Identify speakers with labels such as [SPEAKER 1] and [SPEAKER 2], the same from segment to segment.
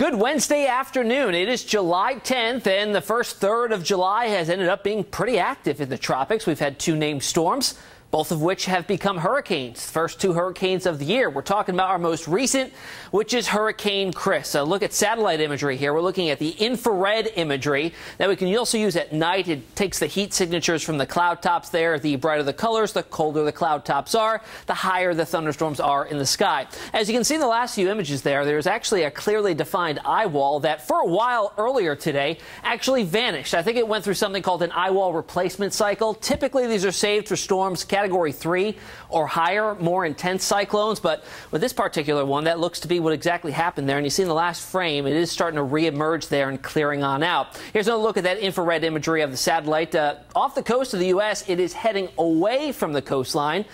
[SPEAKER 1] Good Wednesday afternoon. It is July 10th, and the first third of July has ended up being pretty active in the tropics. We've had two named storms, both of which have become hurricanes. First two hurricanes of the year. We're talking about our most recent, which is Hurricane Chris. Look at satellite imagery here. We're looking at the infrared imagery that we can also use at night. It takes the heat signatures from the cloud tops there. The brighter the colors, the colder the cloud tops are, the higher the thunderstorms are in the sky. As you can see in the last few images there's actually a clearly defined eye wall that for a while earlier today actually vanished. I think it went through something called an eye wall replacement cycle. Typically, these are saved for storms Category 3 or higher, more intense cyclones, but with this particular one, that looks to be what exactly happened there. And you see in the last frame, it is starting to re-emerge there and clearing on out. Here's a look at that infrared imagery of the satellite. Off the coast of the U.S., it is heading away from the coastline.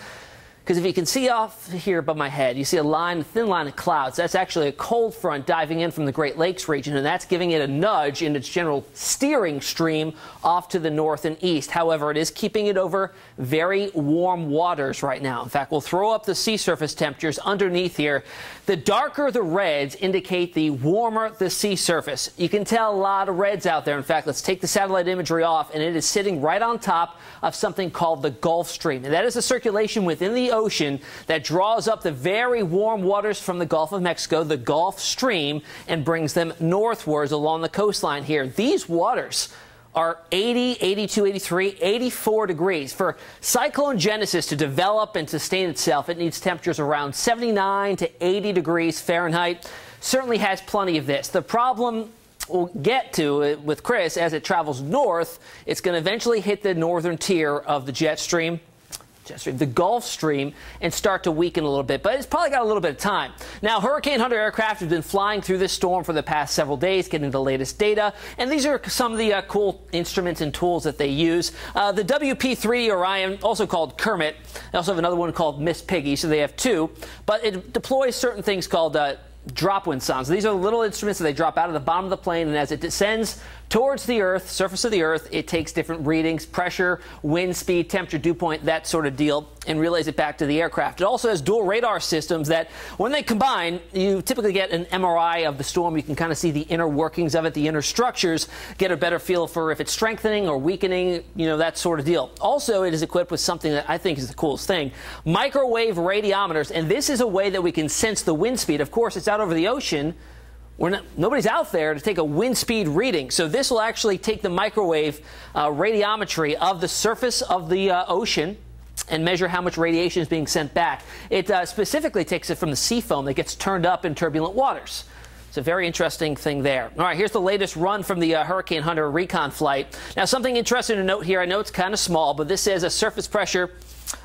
[SPEAKER 1] Because if you can see off here above my head, you see a thin line of clouds. That's actually a cold front diving in from the Great Lakes region, and that's giving it a nudge in its general steering stream off to the north and east. However, it is keeping it over very warm waters right now. In fact, we'll throw up the sea surface temperatures underneath here. The darker the reds indicate the warmer the sea surface. You can tell a lot of reds out there. In fact, let's take the satellite imagery off, and it is sitting right on top of something called the Gulf Stream. And that is a circulation within the ocean that draws up the very warm waters from the Gulf of Mexico, the Gulf Stream, and brings them northwards along the coastline here. These waters are 80, 82, 83, 84 degrees. For cyclone genesis to develop and sustain itself, it needs temperatures around 79 to 80 degrees Fahrenheit. Certainly has plenty of this. The problem we'll get to with Chris, as it travels north, it's going to eventually hit the northern tier of the the Gulf Stream, and start to weaken a little bit, but it's probably got a little bit of time. Now, Hurricane Hunter aircraft have been flying through this storm for the past several days, getting the latest data, and these are some of the cool instruments and tools that they use. The WP-3 Orion, also called Kermit, they also have another one called Miss Piggy, so they have two, but it deploys certain things called drop wind sondes. These are little instruments that they drop out of the bottom of the plane, and as it descends towards the Earth, surface of the Earth, it takes different readings, pressure, wind speed, temperature, dew point, that sort of deal, and relays it back to the aircraft. It also has dual radar systems that, when they combine, you typically get an MRI of the storm. You can kind of see the inner workings of it, the inner structures, get a better feel for if it's strengthening or weakening, that sort of deal. Also, it is equipped with something that I think is the coolest thing, microwave radiometers, and this is a way that we can sense the wind speed. Of course, it's out over the ocean. Nobody's out there to take a wind speed reading, so this will actually take the microwave radiometry of the surface of the ocean and measure how much radiation is being sent back. It specifically takes it from the sea foam that gets turned up in turbulent waters. It's a very interesting thing there. All right, here's the latest run from the Hurricane Hunter RECON flight. Now, something interesting to note here, I know it's kind of small, but this is a surface pressure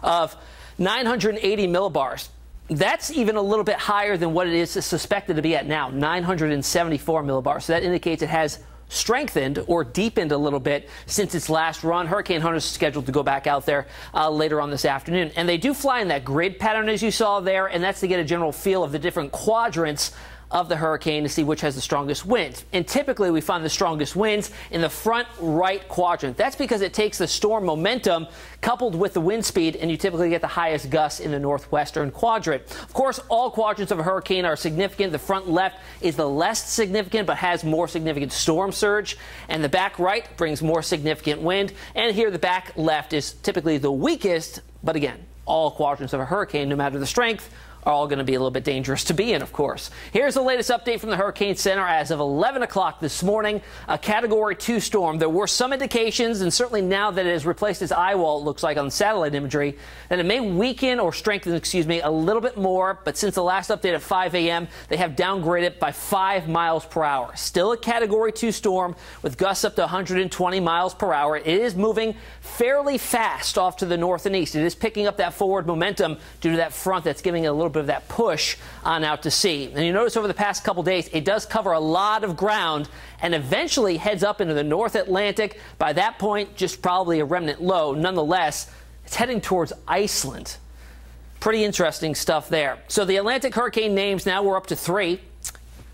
[SPEAKER 1] of 980 millibars. That's even a little bit higher than what it is suspected to be at now, 974 millibars. So that indicates it has strengthened or deepened a little bit since its last run. Hurricane Hunter is scheduled to go back out there later on this afternoon. And they do fly in that grid pattern, as you saw there, and that's to get a general feel of the different quadrants of the hurricane to see which has the strongest winds. And typically we find the strongest winds in the front right quadrant. That's because it takes the storm momentum coupled with the wind speed, and you typically get the highest gusts in the northwestern quadrant. Of course, all quadrants of a hurricane are significant. The front left is the less significant but has more significant storm surge, and the back right brings more significant wind. And here the back left is typically the weakest, but again, all quadrants of a hurricane, no matter the strength, are all going to be a little bit dangerous to be in, of course. Here's the latest update from the Hurricane Center as of 11 o'clock this morning. A Category 2 storm. There were some indications, and certainly now that it has replaced its eye wall, it looks like on satellite imagery, that it may weaken or strengthen, a little bit more. But since the last update at 5 a.m., they have downgraded by 5 miles per hour. Still a Category 2 storm with gusts up to 120 miles per hour. It is moving fairly fast off to the north and east. It is picking up that forward momentum due to that front that's giving it a little bit of that push on out to sea. And you notice over the past couple days, it does cover a lot of ground and eventually heads up into the North Atlantic. By that point, just probably a remnant low. Nonetheless, it's heading towards Iceland. Pretty interesting stuff there. So the Atlantic hurricane names now, we're up to 3.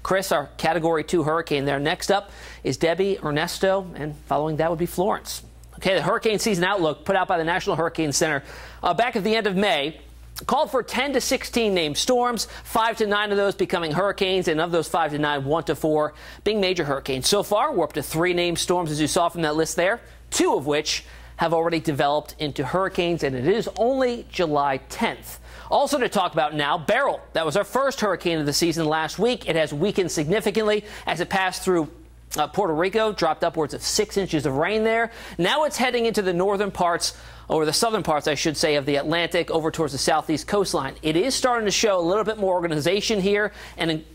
[SPEAKER 1] Chris, our Category 2 hurricane there. Next up is Debbie, Ernesto, and following that would be Florence. Okay, the hurricane season outlook put out by the National Hurricane Center back at the end of May called for 10 to 16 named storms, 5 to 9 of those becoming hurricanes, and of those 5 to 9, 1 to 4 being major hurricanes. So far, we're up to 3 named storms, as you saw from that list there, 2 of which have already developed into hurricanes, and it is only July 10th. Also to talk about now, Beryl. That was our first hurricane of the season last week. It has weakened significantly as it passed through Puerto Rico, dropped upwards of 6 inches of rain there. Now it's heading into the northern parts, or the southern parts, I should say, of the Atlantic over towards the southeast coastline. It is starting to show a little bit more organization here and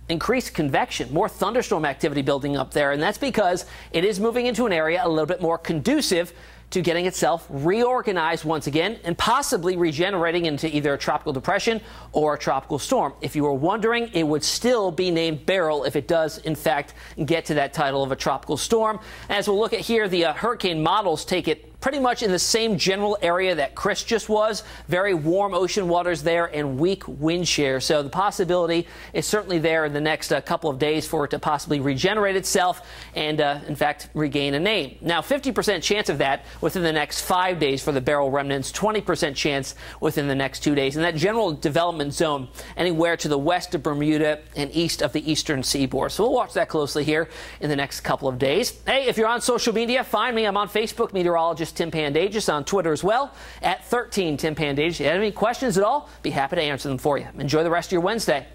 [SPEAKER 1] increased convection, more thunderstorm activity building up there, and that's because it is moving into an area a little bit more conducive to getting itself reorganized once again and possibly regenerating into either a tropical depression or a tropical storm. If you were wondering, it would still be named Beryl if it does, in fact, get to that title of a tropical storm. As we'll look at here, the hurricane models take it pretty much in the same general area that Chris just was. Very warm ocean waters there and weak wind shear. So the possibility is certainly there in the next couple of days for it to possibly regenerate itself and, in fact, regain a name. Now, 50% chance of that within the next 5 days for the Beryl remnants, 20% chance within the next 2 days. And that general development zone anywhere to the west of Bermuda and east of the eastern seaboard. So we'll watch that closely here in the next couple of days. Hey, if you're on social media, find me. I'm on Facebook, meteorologist Tim Pandajis, on Twitter as well, at 13 Tim Pandajis. If you have any questions at all, be happy to answer them for you. Enjoy the rest of your Wednesday.